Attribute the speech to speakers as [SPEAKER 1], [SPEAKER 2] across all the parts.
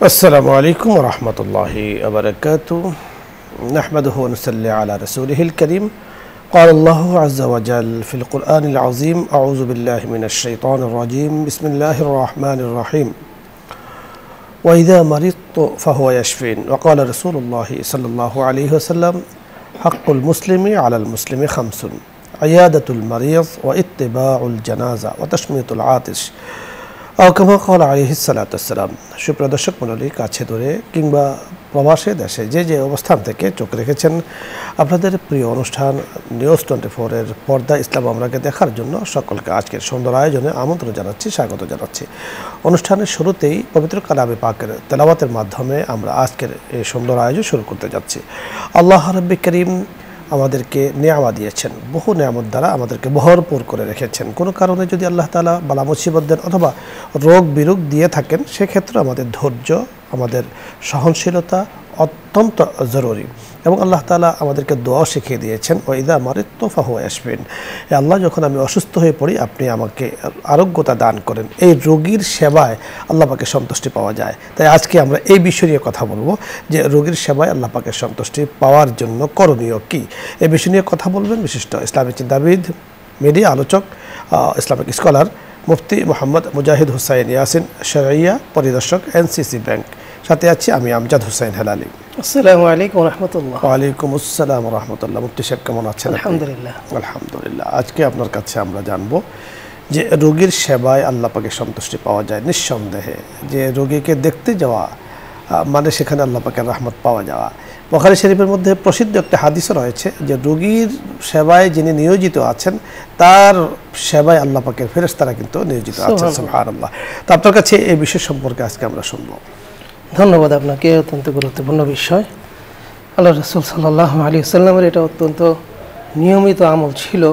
[SPEAKER 1] السلام عليكم ورحمة الله وبركاته. نحمده ونصلي على رسوله الكريم. قال الله عز وجل في القرآن العظيم: أعوذ بالله من الشيطان الرجيم. بسم الله الرحمن الرحيم. وإذا مرضت فهو يشفين. وقال رسول الله صلى الله عليه وسلم: حق المسلم على المسلم خمس: عيادة المريض، واتباع الجنازة، وتشميت العاطش। كما قال عليه الصلاة والسلام। সুপ্রিয় দর্শক মণ্ডলী, কাছে দূরে কিংবা প্রবাসে দেশে যে যে অবস্থান থেকে চোখ রেখেছেন আপনাদের প্রিয় অনুষ্ঠান নিউজ 24 এর পর্দা ইসলাম আমরাকে দেখার জন্য সকলকে আজকের সুন্দর আয়োজনে আমন্ত্রণ জানাচ্ছি, স্বাগত জানাচ্ছি। অনুষ্ঠানের শুরুতেই পবিত্র কালামে পাকের তেলাওয়াতের মাধ্যমে আমরা আজকের এই সুন্দর আয়োজন শুরু করতে যাচ্ছি। আল্লাহ রাব্বুল কারীম আমাদেরকে নেয়ামত দিয়েছেন, বহু নেয়ামত দ্বারা আমাদেরকে ভরপুর করে রেখেছেন। কোনো কারণে যদি আল্লাহ তাআলা বালা মুসিবত দেন অথবা রোগ বিরোগ দিয়ে থাকেন, সেক্ষেত্রে আমাদের ধৈর্য, আমাদের সহনশীলতা অত্যন্ত জরুরি। এবং আল্লাহ তাআলা আমাদেরকে দোয়া শিখিয়ে দিয়েছেন, ওয়াইদা মারিদতু ফাহুয়া ইয়াশফিন। আল্লাহ, যখন আমি অসুস্থ হয়ে পড়ি আপনি আমাকে আরোগ্যতা দান করেন। এই রোগীর সেবায় আল্লাহ পাকের সন্তুষ্টি পাওয়া যায়। তাই আজকে আমরা এই বিষয় নিয়ে কথা বলবো যে রোগীর সেবায় আল্লাহ পাকের সন্তুষ্টি পাওয়ার জন্য করণীয় কি। এই বিষয় নিয়ে কথা বলবেন বিশিষ্ট ইসলামী চিন্তাবিদ, মিডিয়া আলোচক, ইসলামিক স্কলার মুফতি মোহাম্মদ মুজাহিদ হুসাইন ইয়াসিন, শরঈয়া পরিদর্শক, এনসিসি ব্যাংক। সাথে আছি আমি আমজাদ হুসাইন হেলালি।
[SPEAKER 2] আসসালামু আলাইকুম ওয়া রাহমাতুল্লাহ।
[SPEAKER 1] ওয়া আলাইকুম আসসালাম ওয়া রাহমাতুল্লাহ। মুফতি সাহেব কেমন আছেন?
[SPEAKER 2] আলহামদুলিল্লাহ।
[SPEAKER 1] আলহামদুলিল্লাহ। আজকে আপনার কাছে আমরা জানবো যে রোগীর সেবায় আল্লাহ পাকের সন্তুষ্টি পাওয়া যায় নিঃসন্দেহে। যে রোগীকে দেখতে যাওয়া মানে সেখানে আল্লাহ পাকের রহমত পাওয়া যাওয়া। বুখারী শরীফের মধ্যে প্রসিদ্ধ একটা হাদিসও রয়েছে যে রোগীর সেবায় যিনি নিয়োজিত আছেন তার সেবায় আল্লাহ পাকের ফেরেশতারা কিন্তু নিয়োজিত আছেন। সুবহানাল্লাহ। তো আপনার কাছে এই বিষয় সম্পর্কে আজকে আমরা শুনবো।
[SPEAKER 2] ধন্যবাদ আপনাকে। অত্যন্ত গুরুত্বপূর্ণ বিষয়। আল্লাহ রাসূল সাল্লাল্লাহু আলাইহি ওয়াসাল্লামের এটা অত্যন্ত নিয়মিত আমল ছিল,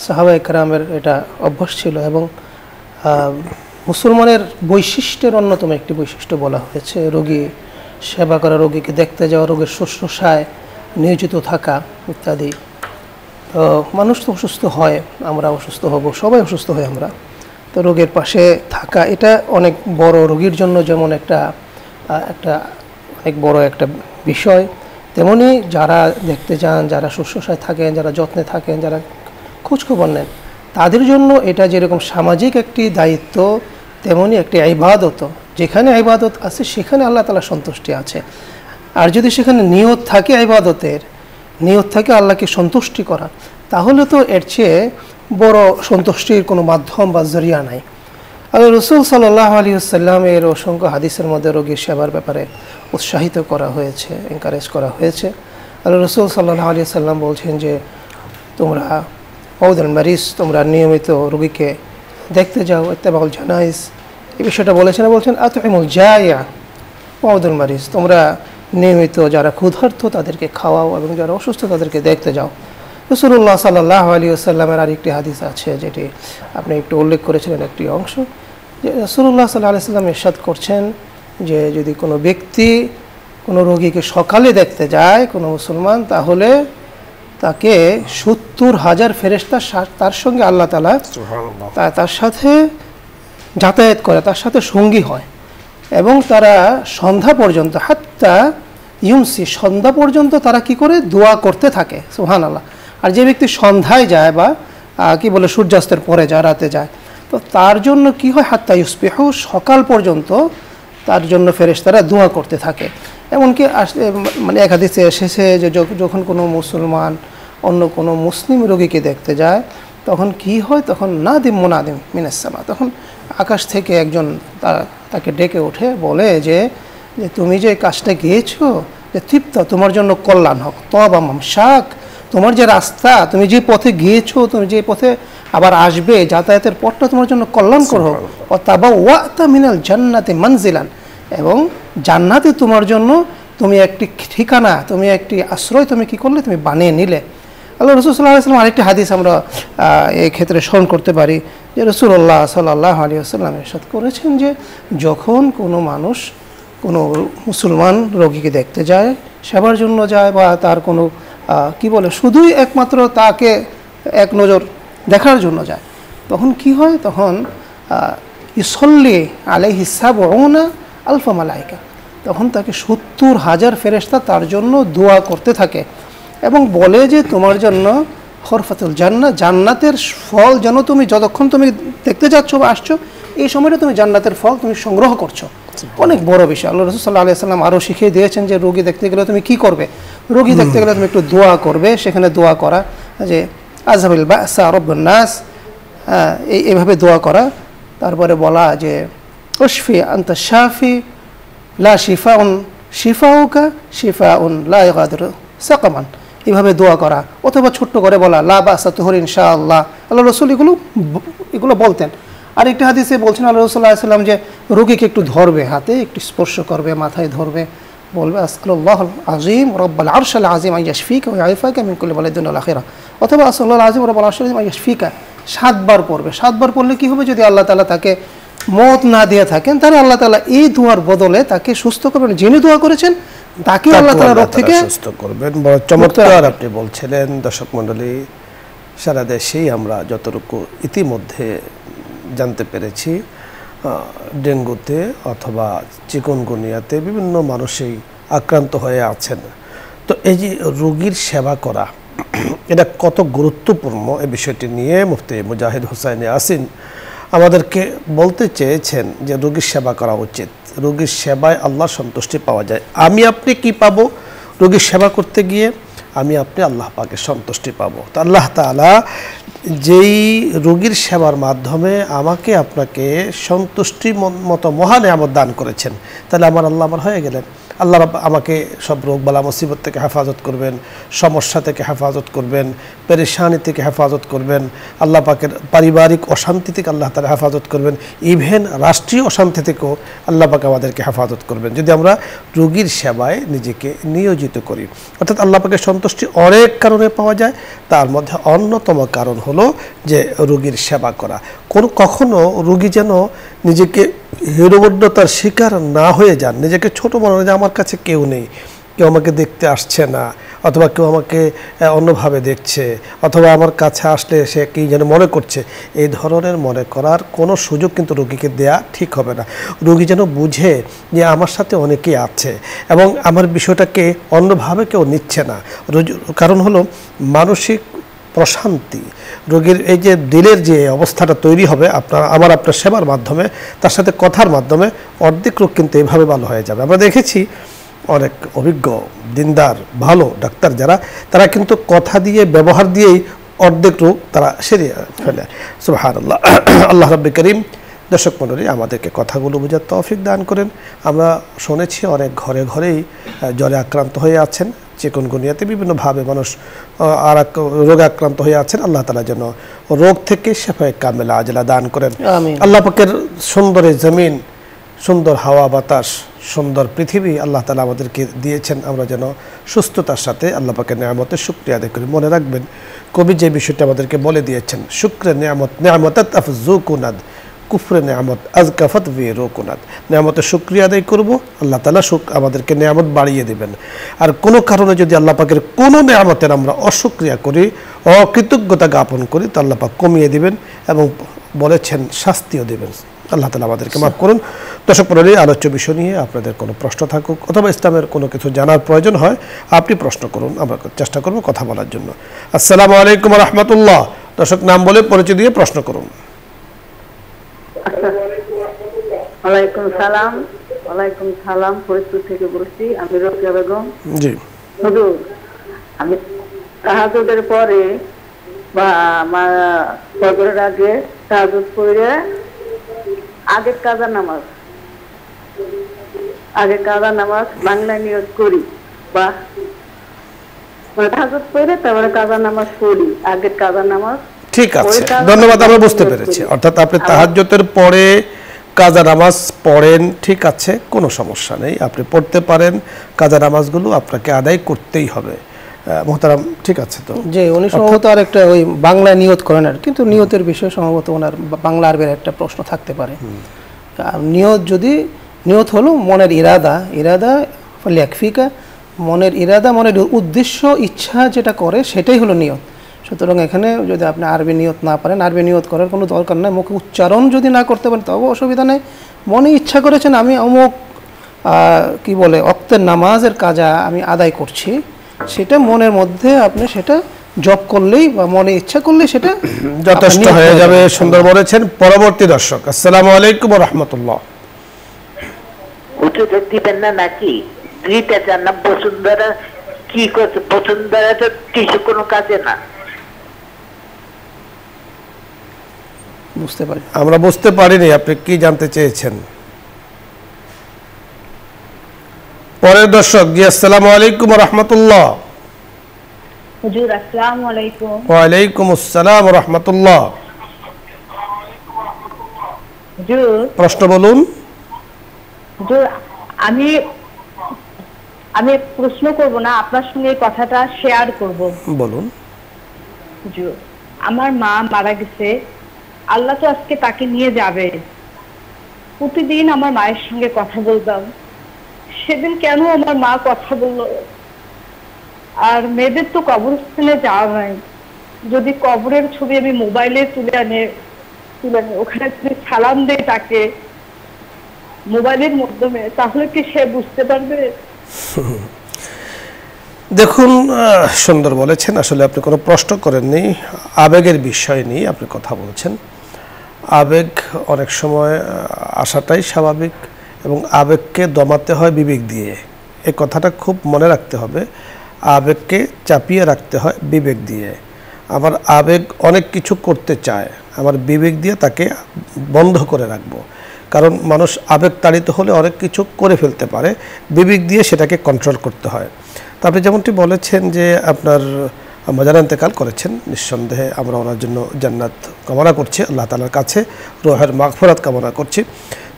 [SPEAKER 2] সাহাবায়ে কেরামের এটা অভ্যাস ছিল এবং মুসলমানের বৈশিষ্ট্যের অন্যতম একটি বৈশিষ্ট্য বলা হয়েছে রোগী সেবা করা, রোগীকে দেখতে যাওয়া, রোগের শুশ্রূষায় নিয়োজিত থাকা ইত্যাদি। তো মানুষ তো অসুস্থ হয়, আমরা অসুস্থ হব, সবাই অসুস্থ হই আমরা। তো রোগের পাশে থাকা এটা অনেক বড়, রোগীর জন্য যেমন একটা অনেক বড় একটা বিষয়, তেমনি যারা দেখতে যান, যারা শুশ্রূষায় থাকেন, যারা যত্নে থাকেন, যারা খোঁজখবর নেন, তাদের জন্য এটা যেরকম সামাজিক একটি দায়িত্ব তেমনি একটি ইবাদত। যেখানে ইবাদত আছে সেখানে আল্লাহ তাআলা সন্তুষ্টি আছে। আর যদি সেখানে নিয়ত থাকে, ইবাদতের নিয়ত থাকে আল্লাহকে সন্তুষ্টি করা, তাহলে তো এর চেয়ে বড় সন্তুষ্টির কোনো মাধ্যম বা জরিয়া নাই। আল্লাহ রাসূল সাল্লাল্লাহু আলাইহি ওয়াসাল্লামের অসংখ্য হাদিসের মধ্যে রোগীর সেবার ব্যাপারে উৎসাহিত করা হয়েছে, এনকারেজ করা হয়েছে। আল্লাহ রাসূল সাল্লাল্লাহু আলাইহি ওয়াসাল্লাম বলছেন যে তোমরা ওয়াউদুল মারিজ, তোমরা নিয়মিত রোগীকে দেখতে যাও, ইত্তেবাউল জানাইজ, এই বিষয়টা বলেছেন। বলছেন আতইমুল জাইয়া ওয়াউদুল মারিজ, তোমরা নিয়মিত যারা ক্ষুধার্ত তাদেরকে খাওয়াও এবং যারা অসুস্থ তাদেরকে দেখতে যাও। রাসূলুল্লাহ সাল্লাল্লাহু আলাইহি ওয়াসাল্লামের আরেকটি হাদিস আছে যেটি আপনি একটু উল্লেখ করেছিলেন একটি অংশ, যে রাসূলুল্লাহ সাল্লাল্লাহু আলাইহি ওয়াসাল্লাম ইরশাদ করছেন যে যদি কোনো ব্যক্তি কোনো রোগীকে সকালে দেখতে যায়, কোনো মুসলমান, তাহলে তাকে 70,000 ফেরেশতা তার সঙ্গে আল্লাহ তাআলা তার সাথে যাতায়াত করে, তার সাথে সঙ্গী হয় এবং তারা সন্ধ্যা পর্যন্ত, হাত্তা ইউমসি, সন্ধ্যা পর্যন্ত তারা কি করে দোয়া করতে থাকে। সুবহানাল্লাহ। আর যে ব্যক্তি সন্ধ্যায় যায় বা কি বলে সূর্যাস্তের পরে যায়, রাতে যায়, তো তার জন্য কি হয়, হাত্তা ইউসবিহু, সকাল পর্যন্ত তার জন্য ফেরেশতারা দোয়া করতে থাকে। এমনকি মানে এক হাদিসে এসেছে যে যখন কোনো মুসলমান অন্য কোনো মুসলিম রোগীকে দেখতে যায় তখন কি হয়, তখন নাদিম মুনাদিম মিনাস সামা, তখন আকাশ থেকে একজন তাকে ডেকে ওঠে, বলে যে তুমি যে কাজটা গিয়েছো, যে তৃপ্ত, তোমার জন্য কল্যাণ হোক, তওবা মামশাক, তোমার যে রাস্তা, তুমি যে পথে গিয়েছো, তুমি যে পথে আবার আসবে, যাতায়াতের পথটা তোমার জন্য কল্যাণকর হোক, ও তাবাওয়াতা মিনাল জান্নাতি মানজিলান, এবং জান্নাতে তোমার জন্য তুমি একটি ঠিকানা, তুমি একটি আশ্রয় তুমি কি করলে, তুমি বানিয়ে নিলে। আল্লাহ রাসূল সাল্লাল্লাহু আলাইহি ওয়াসাল্লাম আরেকটি হাদিস আমরা এই ক্ষেত্রে স্মরণ করতে পারি যে রাসূলুল্লাহ সাল্লাল্লাহু আলাইহি ওয়াসাল্লাম ইরশাদ করেছেন যে যখন কোনো মানুষ কোনো মুসলমান রোগীকে দেখতে যায়, সেবার জন্য যায়, বা তার কোনো কি বলে শুধুই একমাত্র তাকে এক নজর দেখার জন্য যায়, তখন কি হয়, তখন ইসল্লি আলাইহি সাবউনা আলফা মালাইকা, তখন তাকে 70,000 ফেরেশতা তার জন্য দোয়া করতে থাকে এবং বলে যে তোমার জন্য খরফাতুল জান্নাহ, জান্নাতের ফল যেন তুমি যতক্ষণ তুমি দেখতে যাচ্ছ বা আসছো এই সময়টা তুমি জান্নাতের ফল তুমি সংগ্রহ করছো। অনেক বড় বিষয়। আল্লাহ রাসূল সাল্লাল্লাহু আলাইহি ওয়াসাল্লাম আরও শিখিয়ে দিয়েছেন যে রোগী দেখতে গেলে তুমি কি করবে। রোগী দেখতে গেলে তুমি একটু দোয়া করবে, সেখানে দোয়া করা যে আযহাবিল বাসা রাব্বুন নাস, এইভাবে দোয়া করা। তারপরে বলা যে উশফি আনতা শাফি লা শিফাউন শিফাউকা শিফাউন লা ইগাদিরু সাকামান, এইভাবে দোয়া করা। অথবা ছোট্ট করে বলা লা বাসা তুহুর ইনশাআল্লাহ। আল্লাহ রাসূল এগুলো বলতেন। আরেকটা হাদিসে বলছেন আল্লাহ রাসূল সাল্লাল্লাহু আলাইহি ওয়াসাল্লাম যে রোগীকে একটু ধরবে, হাতে একটু স্পর্শ করবে, মাথায় ধরবে, বলবে আসআলুল্লাহুল আযীম রাব্বাল আরশিল আযীম আন ইয়াশফিকা ওয়া ইয়াফাকা মিন কুল্লি বালাইন ওয়াল আখিরা, অথবা আসআলুল্লাহুল আযীম রাব্বাল আরশিল আযীম আন ইয়াশফিকা 7 বার পড়বে। 7 বার পড়লে কি হবে, যদি আল্লাহ তাআলা তাকে মত না দিয়ে থাকেন তাহলে আল্লাহ তাআলা এই দোয়ার বদলে তাকে সুস্থ করবেন, যিনি দোয়া করেছেন তাকে আল্লাহ তাআলা রোগ থেকে
[SPEAKER 1] সুস্থ করবেন। বড় চমৎকার আপনি বলছিলেন। দর্শক মণ্ডলী, সারা দেশেই আমরা যতটুকু ইতিমধ্যে জানতে পেরেছি, ডেঙ্গুতে অথবা চিকুনগুনিয়াতে বিভিন্ন মানুষই আক্রান্ত হয়ে আছেন। তো এই যে রোগীর সেবা করা, এটা কত গুরুত্বপূর্ণ, এই বিষয়টি নিয়ে মুফতি মুজাহিদ হুসাইন ইয়াসিন আমাদেরকে বলতে চেয়েছেন যে রোগীর সেবা করা উচিত। রোগীর সেবায় আল্লাহর সন্তুষ্টি পাওয়া যায়। আমি আপনি কি পাবো রোগীর সেবা করতে গিয়ে? আমি আপনি আল্লাহ পাকের সন্তুষ্টি পাবো। তো আল্লাহ তাআলা যেই রোগীর সেবার মাধ্যমে আমাকে আপনাকে সন্তুষ্টি মতো মহা নেয়ামত দান করেছেন, তাহলে আমার হয়ে গেলেন। আল্লাহ রাব্বুল আমাকে সব রোগ বালা মুসিবত থেকে হেফাজত করবেন, সমস্যা থেকে হেফাজত করবেন, পেরেশানি থেকে হেফাজত করবেন, আল্লাহ পাকের পারিবারিক অশান্তি থেকে আল্লাহ তাআলা হেফাজত করবেন, ইভেন রাষ্ট্রীয় অশান্তি থেকেও আল্লাহ পাক আমাদেরকে হেফাজত করবেন যদি আমরা রোগীর সেবায় নিজেকে নিয়োজিত করি। অর্থাৎ আল্লাহ পাকের সন্তুষ্টি অনেক কারণে পাওয়া যায়, তার মধ্যে অন্যতম কারণ হলো যে রোগীর সেবা করা। কখনো রোগী যেন নিজেকে হীনবদ্ধতার শিকার না হয়ে যান, নিজেকে ছোট মনে হয় যে আমার কাছে কেউ নেই, কেউ আমাকে দেখতে আসছে না, অথবা কেউ আমাকে অন্যভাবে দেখছে, অথবা আমার কাছে আসলে সে কি যেন মনে করছে। এই ধরনের মনে করার কোনো সুযোগ কিন্তু রোগীকে দেয়া ঠিক হবে না। রোগী যেন বুঝে যে আমার সাথে অনেকেই আছে এবং আমার বিষয়টাকে অন্যভাবে কেউ নিচ্ছে না। কারণ হলো মানসিক প্রশান্তি, রোগীর এই যে দিলের যে অবস্থাটা তৈরি হবে আপনার সেবার মাধ্যমে, তার সাথে কথার মাধ্যমে, অর্ধেক রোগ কিন্তু এইভাবে ভালো হয়ে যাবে। আমরা দেখেছি অনেক অভিজ্ঞ দিনদার ভালো ডাক্তার যারা, তারা কিন্তু কথা দিয়ে ব্যবহার দিয়েই অর্ধেক রোগ তারা সেরে ফেলে। সুবহানাল্লাহ। আল্লাহ রাব্বুল কারীম দর্শক মণ্ডলী আমাদেরকে কথাগুলো বোঝার তৌফিক দান করেন। আমরা শুনেছি অনেক ঘরে ঘরেই জ্বরে আক্রান্ত হয়ে আছেন, চিকুনগুনিয়াতে বিভিন্নভাবে মানুষ রোগে আক্রান্ত হয়ে আছেন। আল্লাহ তাআলা যেন রোগ থেকে শেফায়ে কামেলা আজলা দান করেন। আল্লাহ পাকের সুন্দর জমিন, সুন্দর হাওয়া বাতাস, সুন্দর পৃথিবী আল্লাহ তাআলা আমাদেরকে দিয়েছেন, আমরা যেন সুস্থতার সাথে আল্লাহ পাকের নিয়ামতের শুকরিয়া আদায় করি। মনে রাখবেন কবি যে বিষয়টা আমাদেরকে বলে দিয়েছেন, শুকরে নিয়ামত নিয়ামতাত আফজুকুনাদ কুফরে নিয়ামত আজকাফাত বিরুকুনাদ। নিয়ামতের শুকরিয়া আদায় করব, আল্লাহ তাআলা আমাদেরকে নিয়ামত বাড়িয়ে দেবেন। আর কোনো কারণে যদি আল্লাহ পাকের কোনো নিয়ামতের আমরা অশুকরিয়া করি, অকৃতজ্ঞতা জ্ঞাপন করি, তো আল্লাহ পাক কমিয়ে দিবেন এবং বলেছেন শাস্তিও দেবেন। আল্লাহ তাআলা আমাদেরকে মাফ করুন। দর্শক মণ্ডলী, আলোচ্য বিষয় নিয়ে আপনাদের কোনো প্রশ্ন থাকুক অথবা ইসলামের কোনো কিছু জানার প্রয়োজন হয়, আপনি প্রশ্ন করুন, আমরা চেষ্টা করব কথা বলার জন্য। আসসালামু আলাইকুম ওয়া রাহমাতুল্লাহ। দর্শক নাম বলে পরিচয় দিয়ে প্রশ্ন করুন।
[SPEAKER 3] ওয়ালাইকুম সালাম। ওয়ালাইকুম সালাম, ফরিদপুর থেকে বলছি আমি রোকেয়া বেগম।
[SPEAKER 1] জি
[SPEAKER 3] হুজুর, আমি তাহাজ্জুদের পরে বা আমার ফজরের আগে তাহাজ্জুদ পড়ে আগের কাজা নামাজ বাংলায় নিয়ত করি, বা তাহাজ্জুদ পড়ে তারপরে কাজা নামাজ পড়ি, আগের কাজা নামাজ।
[SPEAKER 1] ঠিক আছে, ধন্যবাদ, আমরা বুঝতে পেরেছি। অর্থাৎ আপনি তাহাজ্জুদের পরে কাজা নামাজ পড়েন, ঠিক আছে, কোনো সমস্যা নেই, আপনি পড়তে পারেন। কাজা নামাজগুলো আপনাকে আদায় করতেই হবে। মোহতারাম, ঠিক আছে। তো
[SPEAKER 2] যে উনি সম্ভবত আর একটা ওই বাংলায় নিয়ত করেন, আর কিন্তু নিয়তের বিষয়ে সম্ভবত ওনার বাংলা আরবির একটা প্রশ্ন থাকতে পারে। নিয়ত যদি নিয়ত হলো মনের ইরাদা ফালিয়াকফিকা, মনের ইরাদা, মনের উদ্দেশ্য, ইচ্ছা যেটা করে সেটাই হলো নিয়ত। সুতরাং এখানে যদি আপনি আরবি নিয়ত না পারেন, আরবি নিয়ত করার কোনো দরকার নেই। মুখে উচ্চারণ যদি না করতে পারেন তবে অসুবিধা নেই। মনে ইচ্ছা করেছেন আমি অমুক কি বলে ওয়াক্তের নামাজের কাজা আমি আদায় করছি, সেটা মনের মধ্যে আপনি সেটা জপ করলেই বা মনে ইচ্ছা করলে সেটা
[SPEAKER 1] যথেষ্ট হয়ে যাবে। সুন্দর বলেছেন। পরবর্তী দর্শক, আসসালামু আলাইকুম ওয়া রাহমাতুল্লাহ।
[SPEAKER 4] উঠে দিবেন না নাকি? দুইটা চার না বসুন্ধরা কি করছে? বসুন্ধরা তো কিছু কোনো কাজে না।
[SPEAKER 2] বুঝতে পারি,
[SPEAKER 1] আমরা বুঝতে পারিনি আপনি কি জানতে চেয়েছেন। পরের দর্শক, জি আসসালামু আলাইকুম ওয়া রাহমাতুল্লাহ।
[SPEAKER 3] হুজুর আসসালামু আলাইকুম।
[SPEAKER 1] ওয়া আলাইকুম আসসালাম ওয়া রাহমাতুল্লাহ।
[SPEAKER 3] হুজুর,
[SPEAKER 1] প্রশ্ন বলুন।
[SPEAKER 3] হুজুর আমি প্রশ্ন করব না, আপনার সঙ্গে এই কথাটা শেয়ার করব।
[SPEAKER 1] বলুন।
[SPEAKER 3] হুজুর, আমার মা মারা গেছে, আল্লাহ তো আজকে তাকে নিয়ে যাবে। প্রতিদিন আমার মায়ের সঙ্গে কথা বলতাম, সেদিন কেন আমার মা কথা বলল? আর মেয়েদের তো কবরস্থানে যাওয়া হয়, যদি কবরের ছবি আমি মোবাইলে তুলে আনে ওখানে যদি সালাম দেয় তাকে মোবাইলের মাধ্যমে, তাহলে কি সে বুঝতে পারবে?
[SPEAKER 1] দেখুন, সুন্দর বলেছেন। আসলে আপনি কোনো প্রশ্ন করেননি, আবেগের বিষয় নিয়ে আপনি কথা বলছেন। আবেগ অনেক সময় আসাটাই স্বাভাবিক, এবং আবেগকে দমাতে হয় বিবেক দিয়ে। এই কথাটা খুব মনে রাখতে হবে। আবেগকে চাপিয়ে রাখতে হয় বিবেক দিয়ে। আমার আবেগ অনেক কিছু করতে চায়, আমার বিবেক দিয়ে তাকে বন্ধ করে রাখবো। কারণ মানুষ আবেগ তাড়িত হলে অনেক কিছু করে ফেলতে পারে, বিবেক দিয়ে সেটাকে কন্ট্রোল করতে হয়। তো আপনি যেমনটি বলেছেন যে আপনার মজার ইন্তেকাল করেছেন, নিঃসন্দেহে আমরা ওনার জন্য জান্নাত কামনা করছি, আল্লাহ তাআলার কাছে রুহের মাগফিরাত কামনা করছি।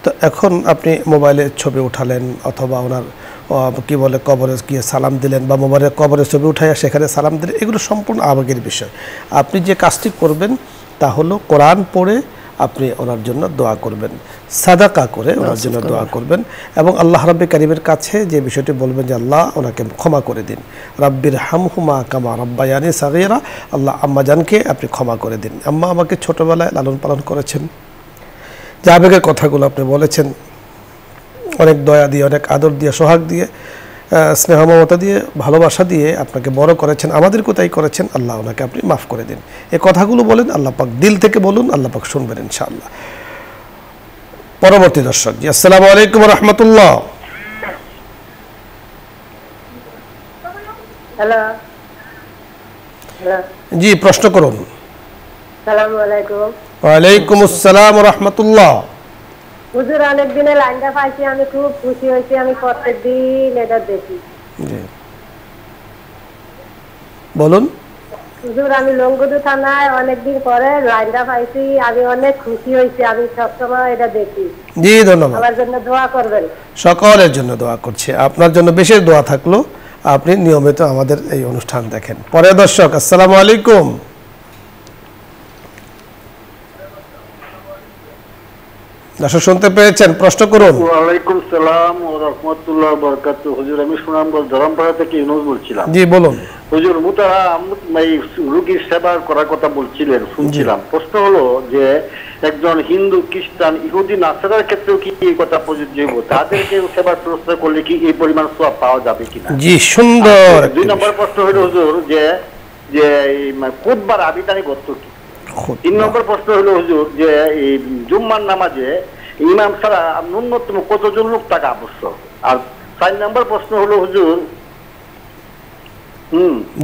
[SPEAKER 1] তো এখন আপনি মোবাইলে ছবি উঠালেন, অথবা ওনার কি বলে কবরে গিয়ে সালাম দিলেন, বা মোবাইলে কবরে ছবি উঠাইয়া সেখানে সালাম দিলেন, এগুলো সম্পূর্ণ আবেগের বিষয়। আপনি যে কাজটি করবেন তা হলো কোরআন পড়ে আপনি ওনার জন্য দোয়া করবেন, সাদাকা করে ওনার জন্য দোয়া করবেন, এবং আল্লাহ রাব্বি কারীমের কাছে যে বিষয়টি বলবেন যে আল্লাহ ওনাকে ক্ষমা করে দিন, রাব্বির হামহুমা কামা রাব্বায়ানি সাগীরা, আল্লাহ আম্মা জানকে আপনি ক্ষমা করে দিন, আম্মা আমাকে ছোটবেলায় লালন পালন করেছেন। যে আবেগের কথাগুলো আপনি বলেছেন, অনেক দয়া দিয়ে, অনেক আদর দিয়ে, সোহাগ দিয়ে, স্নেহ মমতা দিয়ে, ভালোবাসা দিয়ে আপনাকে বড় করেছেন, আমাদেরকেও তাই করেছেন, আল্লাহ ওনাকে আপনি মাফ করে দিন। এই কথাগুলো বলেন, আল্লাহ পাক দিল থেকে বলুন, আল্লাহ পাক শুনবেন ইনশাআল্লাহ। পরবর্তী দর্শক, জি আসসালামু আলাইকুম ওয়া রাহমাতুল্লাহ।
[SPEAKER 3] হ্যালো,
[SPEAKER 1] জি প্রশ্ন করুন।
[SPEAKER 3] আসসালামু আলাইকুম।
[SPEAKER 1] ওয়া আলাইকুম আসসালাম ওয়া রাহমাতুল্লাহ।
[SPEAKER 3] হুজুর, অনেক দিনে লাইনটা পাইছি, আমি খুব খুশি হয়েছি, আমি প্রত্যেকদিন এটা দেখি।
[SPEAKER 1] জি বলুন।
[SPEAKER 3] হুজুর, আমি লংগদু থানায় অনেকদিন পরে লাইনটা পাইছি, আমি অনেক খুশি হয়েছি, আমি সবসময় এটা দেখি।
[SPEAKER 1] জি ধন্যবাদ।
[SPEAKER 3] আমার জন্য দোয়া করবেন।
[SPEAKER 1] সকলের জন্য দোয়া করছি, আপনার জন্য বিশেষ দোয়া থাকলো, আপনি নিয়মিত আমাদের এই অনুষ্ঠান দেখেন। পরের দর্শক, আসসালামু আলাইকুম। দর্শক শুনতে পেয়েছেন, প্রশ্ন করুন।
[SPEAKER 5] ওয়ালাইকুম সালাম ওয়া রাহমাতুল্লাহি ওয়া বারাকাতুহু। হুজুর, আমি সুনামগঞ্জ ধরমপাড়া থেকে ইউনুস বলছিলাম।
[SPEAKER 1] জি বলুন।
[SPEAKER 5] হুজুর, এই রোগীর সেবা করার কথা বলছিলেন, শুনছিলাম। প্রশ্ন হলো যে একজন হিন্দু, খ্রিস্টান, ইহুদি, নাসারার ক্ষেত্রেও কি এই কথা প্রযোজ্য হবে? তাদেরকে সেবা শুশ্রূষা করলে কি এই পরিমাণ সওয়াব পাওয়া যাবে কিনা?
[SPEAKER 1] জি সুন্দর।
[SPEAKER 5] দুই নম্বর প্রশ্ন হলো হুজুর যে যে খুতবার আবিধানিক অর্থ কি? তিন নম্বর প্রশ্ন হলো হুজুর যে এই জুম্মার নামাজে ইমাম ছাড়া ন্যূনতম কতজন লোক থাকা আবশ্যক? আর 4 নম্বর প্রশ্ন হলো হুজুর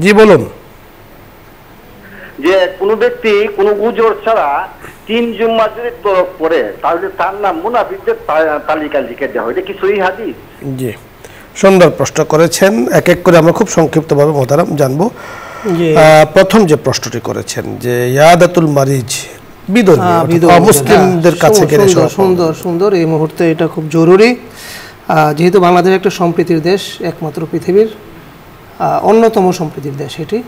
[SPEAKER 1] জি বলুন।
[SPEAKER 5] যে কোন ব্যক্তি কোন উজর ছাড়া 3 জুম্মা যদি তরক পড়ে, তাহলে তার নাম মুনাফিকদের তালিকায় লিখে দেওয়া হয়, এটা কি সহিহ হাদিস?
[SPEAKER 1] জি সুন্দর প্রশ্ন করেছেন, এক এক করে আমরা খুব সংক্ষিপ্তভাবে মোহতারাম জানবো। প্রথম যে প্রশ্নটি করেছেন যে ইয়াদাতুল মারিজ, মুসলিমদের কাছে গেলে
[SPEAKER 2] সুন্দর সুন্দর, এই মুহূর্তে এটা খুব জরুরি। যেহেতু বাংলাদেশ একটা সম্প্রীতির দেশ, একমাত্র পৃথিবীর অন্যতম সম্প্রীতির দেশ এটি।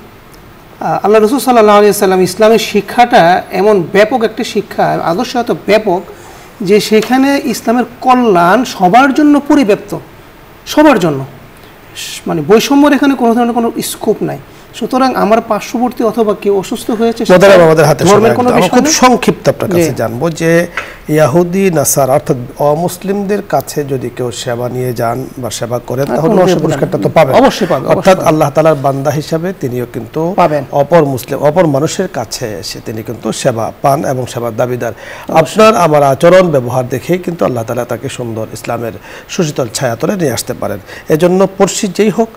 [SPEAKER 2] আল্লাহ রাসূল সাল্লাল্লাহু আলাইহি ওয়াসাল্লাম ইসলামের শিক্ষাটা এমন ব্যাপক একটা শিক্ষা, আদর্শ এত ব্যাপক যে সেখানে ইসলামের কল্যাণ সবার জন্য পরিব্যাপ্ত, সবার জন্য, মানে বৈষম্যর এখানে কোনো ধরনের কোনো স্কোপ নাই। সুতরাং আমার পার্শ্ববর্তী অথবা কেউ অসুস্থ হয়েছে
[SPEAKER 1] মোহতারাম আমাদের হাতে
[SPEAKER 2] ধর্মের কোনো
[SPEAKER 1] সময়,
[SPEAKER 2] বিষয়
[SPEAKER 1] খুব
[SPEAKER 2] নেই?
[SPEAKER 1] সংক্ষিপ্ত আপনার কাছে জানবো যে ইহুদি নাসারা অর্থাৎ অমুসলিমদের কাছে যদি কেউ সেবা নিয়ে যান বা সেবা করেন তাহলে
[SPEAKER 2] কোনো
[SPEAKER 1] উনি
[SPEAKER 2] অসুবিধা
[SPEAKER 1] পুরস্কারটা
[SPEAKER 2] নেই।
[SPEAKER 1] তো পাবেন,
[SPEAKER 2] অবশ্যই পাবেন,
[SPEAKER 1] অর্থাৎ
[SPEAKER 2] অবশ্যই
[SPEAKER 1] আল্লাহ তাআলার বান্দা হিসাবে তিনিও কিন্তু
[SPEAKER 2] পাবেন।
[SPEAKER 1] অপর মানুষের কাছে এসে তিনি কিন্তু সেবা পান এবং সেবার দাবিদার। আপনার আমার আচরণ ব্যবহার দেখেই কিন্তু আল্লাহ তাআলা তাকে সুন্দর ইসলামের সুশীতল ছায়াতলে নিয়ে আসতে পারেন। এজন্য পড়শি যেই হোক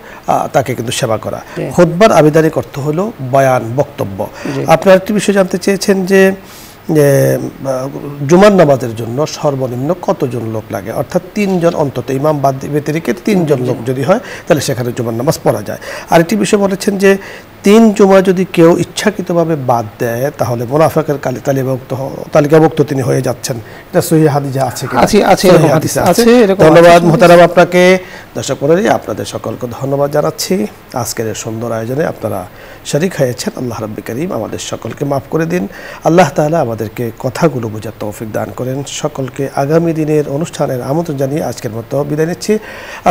[SPEAKER 1] তাকে কিন্তু সেবা করা। খুতবার আবিধানিক অর্থ হলো বয়ান, বক্তব্য। আপনার একটি বিষয় জানতে চেয়েছেন যে জুমার নামাজের জন্য সর্বনিম্ন কতজন লোক লাগে, অর্থাৎ 3 জন অন্তত, ইমাম বাদ ব্যতিরেকে 3 জন লোক যদি হয় তাহলে সেখানে জুমার নামাজ পড়া যায়। আরেকটি বিষয় বলেছেন যে 3 জুমা যদি কেউ ইচ্ছাকৃতভাবে বাদ দেয় তাহলে মুনাফিকের তালিকাভুক্ত তিনি হয়ে যাচ্ছেন। এটা সহিহ হাদিসে আছে কিনা?
[SPEAKER 2] আছে,
[SPEAKER 1] সহিহ হাদিসে আছে। ধন্যবাদ মুহতারাম আপনাকে। দর্শক মণ্ডলী, আপনাদের সকলকে ধন্যবাদ জানাচ্ছি। আজকের এই সুন্দর আয়োজনে আপনারা শরীক হয়েছেন। আল্লাহ রাব্বুল কারীম আমাদের সকলকে মাফ করে দিন। আল্লাহ তাআলা আমাদেরকে কথাগুলো বোঝার তৌফিক দান করেন। সকলকে আগামী দিনের অনুষ্ঠানের আমন্ত্রণ জানিয়ে আজকের মতো বিদায় নিচ্ছি।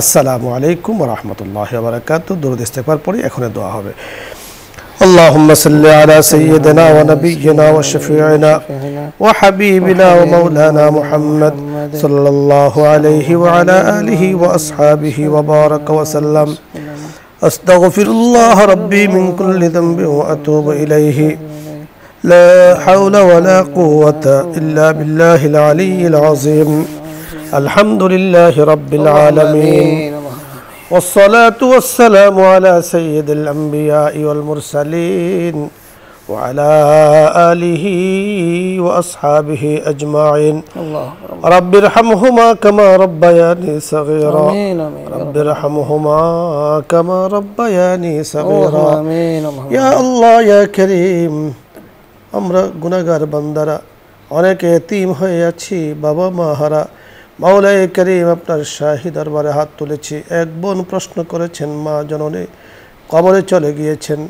[SPEAKER 1] আসসালামু আলাইকুম ওয়া রাহমাতুল্লাহি ওয়া বারাকাতুহু। দরুদ ইস্তেগফার পড়ি, এখন দোয়া হবে। اللهم صل على سيدنا ونبينا وشفيعنا وحبيبنا ومولانا محمد صلى الله عليه وعلى آله وأصحابه وبارك وسلم. أستغفر الله ربي من كل ذنب وأتوب إليه. لا حول ولا قوة إلا بالله العلي العظيم. الحمد لله رب العالمين، والصلاة والسلام على سيد الأنبياء والمرسلين وعلى آله وأصحابه أجمعين. رب ارحمهما كما ربياني صغيرا. رب ارحمهما كما ربياني صغيرا. يا الله يا كريم, আমরা গুনাহগার বান্দারা অনেক এতিম হয়ে আছি, বাবা মা হারা। মাওলায়ে কারীম, আপনার শাহী দরবারে হাত তুলেছি। এক বোন প্রশ্ন করেছেন, মা জননী কবরে চলে গিয়েছেন।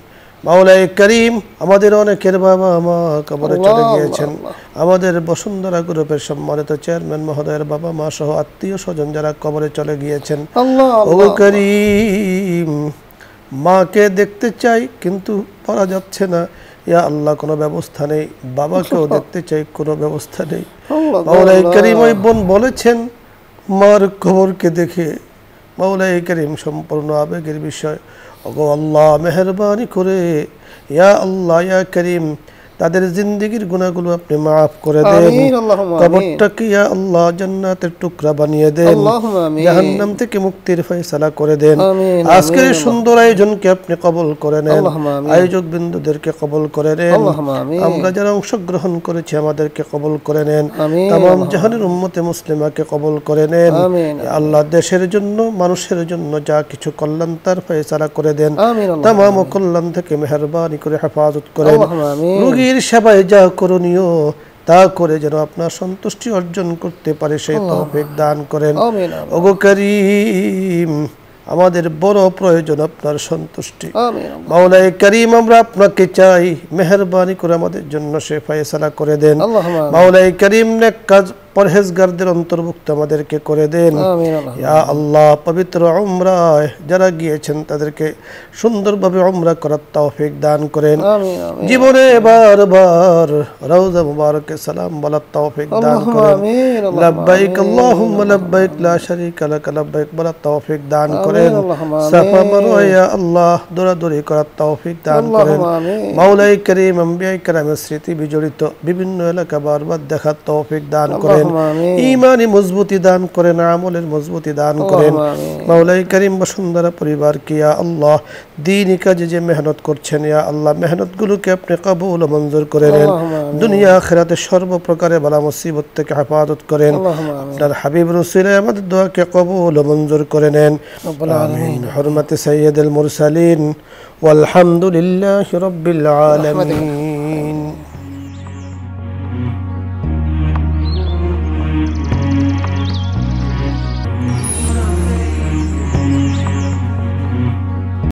[SPEAKER 1] মাওলায়ে কারীম, আমাদের অনেকের বাবা মা কবরে চলে গিয়েছেন। আমাদের বসুন্ধরা গ্রুপের সম্মানিত চেয়ারম্যান মহোদয়ের বাবা মা সহ আত্মীয় স্বজন যারা কবরে চলে গিয়েছেন, ও কারীম, মাকে দেখতে চাই কিন্তু পারা যাচ্ছে না। ইয়া আল্লাহ, কোনো ব্যবস্থা নেই। বাবাকেও দেখতে চাই, কোনো ব্যবস্থা নেই। মাওলায়ে কারীম, ওই বোন বলেছেন মার কবরকে দেখে, মাওলায়ে কারীম সম্পূর্ণ আবেগের বিষয়। ওগো আল্লাহ, মেহেরবানি করে ইয়া আল্লাহ ইয়া কারীম, তাদের জিন্দেগির গুনাহগুলো আপনি মাফ করে দেন। কবরটাকে ইয়া আল্লাহ জান্নাতের টুকরা বানিয়ে দেন, জাহান্নাম থেকে মুক্তির ফয়সালা করে দেন। আজকের এই সুন্দর আয়োজনকে আপনি কবুল করে নেন, আয়োজক বিন্দুদেরকে কবুল করে নেন। আমরা যারা অংশগ্রহণ করেছি আমাদেরকে কবুল করে নেন। তামাম জাহানের উম্মতে মুসলিমাকে কবুল করে নেন। আল্লাহ, দেশের জন্য মানুষের জন্য যা কিছু কল্যাণ তার ফয়সালা করে দেন। তামাম কল্যাণ থেকে মেহেরবানি করে হেফাজত করেন। রোগীর সেবায় যা করণীয় তা করে যেন আপনার সন্তুষ্টি অর্জন করতে পারে সেই তৌফিক দান করেন। ওগো কারীম, আমাদের বড় প্রয়োজন আপনার সন্তুষ্টি। মাওলায়ে কারীম, আমরা আপনাকে চাই, মেহেরবানি করে আমাদের জন্য সে ফয়সালা করে দেন। মাওলায়ে কারীম, নেক কাজ পরহেজগারদের অন্তর্ভুক্ত আমাদেরকে করে দেন। ইয়া আল্লাহ, পবিত্র উমরায় যারা গিয়েছেন তাদেরকে সুন্দরভাবে উমরা করার তৌফিক দান করেন। জীবনে বারবার রওজা মুবারকে সালাম বলার তৌফিক দান করেন। লাব্বাইক আল্লাহুম্মা লাব্বাইক লা শারীকা লাক লাব্বাইক বলার তৌফিক দান করেন। সাফা মারওয়া ইয়া আল্লাহ দৌড়াদৌড়ি করার তৌফিক দান করেন। মাওলায়ে কারীম, আম্বিয়ায়ে কেরামের স্মৃতি বিজড়িত বিভিন্ন এলাকা বারবার দেখার তৌফিক দান করেন। ঈমানি মজবুতি দান করেন, আমলের মজবুতি দান করেন। মাওলায়ে কারীম, বসুন্ধরা পরিবারকে ইয়া আল্লাহ দ্বীনি কাজে যে মেহনত করছেন, ইয়া আল্লাহ মেহনতগুলোকে আপনি কবুল ও মঞ্জুর করে নেন। দুনিয়া আখিরাতে সর্বপ্রকারে বালা মুসিবত থেকে হেফাজত করেন। আপনার হাবিব রাসূলে আমাদের দোয়াকে কবুল ও মঞ্জুর করে নেন। আমিন। হুরমাতে সাইয়্যিদুল মুরসালিন ওয়ালহামদুলিল্লাহি রাব্বিল আলামিন।